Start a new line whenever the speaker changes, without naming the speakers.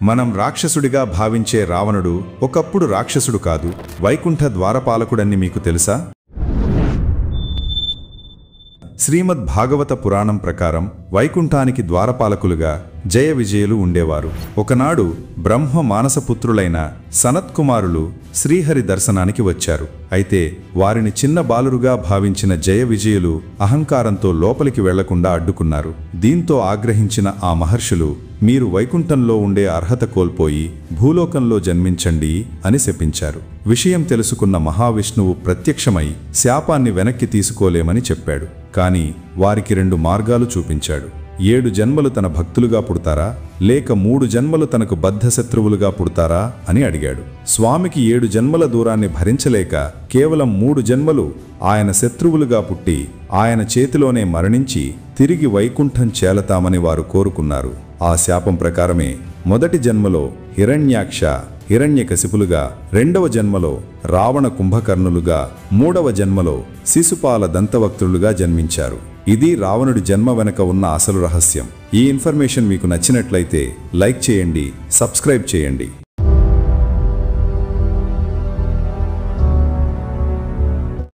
మనం రాక్షసుడిగా భావించే రావణుడు ఒకప్పుడు రాక్షసుడు కాదు, వైకుంఠ ద్వారపాలకుడని మీకు తెలుసా? శ్రీమద్ భాగవత పురాణం ప్రకారం వైకుంఠానికి ద్వారపాలకులుగా జయ విజయులు ఉండేవారు. ఒకనాడు బ్రహ్మ మానసపుత్రులైన సనత్కుమారులు శ్రీహరి దర్శనానికి వచ్చారు. అయితే వారిని చిన్న బాలురుగా భావించిన జయ విజయులు అహంకారంతో లోపలికి వెళ్లకుండా అడ్డుకున్నారు. దీంతో ఆగ్రహించిన ఆ మహర్షులు, మీరు వైకుంఠంలో ఉండే అర్హత కోల్పోయి భూలోకంలో జన్మించండి అని శపించారు. విషయం తెలుసుకున్న మహావిష్ణువు ప్రత్యక్షమై శాపాన్ని వెనక్కి తీసుకోలేమని చెప్పాడు. కాని వారికి 2 మార్గాలు చూపించాడు. 7 జన్మలు తన భక్తులుగా పుడతారా, లేక 3 జన్మలు తనకు బద్ధశత్రువులుగా పుడతారా అని అడిగాడు. స్వామికి 7 జన్మల దూరాన్ని భరించలేక కేవలం 3 జన్మలు ఆయన శత్రువులుగా పుట్టి ఆయన చేతిలోనే మరణించి తిరిగి వైకుంఠం చేలతామని వారు కోరుకున్నారు. ఆ శాపం ప్రకారమే మొదటి జన్మలో హిరణ్యాక్ష హిరణ్యకశిపులుగా, 2వ జన్మలో రావణ కుంభకర్ణులుగా, 3వ జన్మలో శిశుపాల దంతవక్త్రులుగా జన్మించారు. ఇది రావణుడి జన్మ వెనుక ఉన్న అసలు రహస్యం. ఈ ఇన్ఫర్మేషన్ మీకు నచ్చినట్లయితే లైక్ చేయండి, సబ్స్క్రైబ్ చేయండి.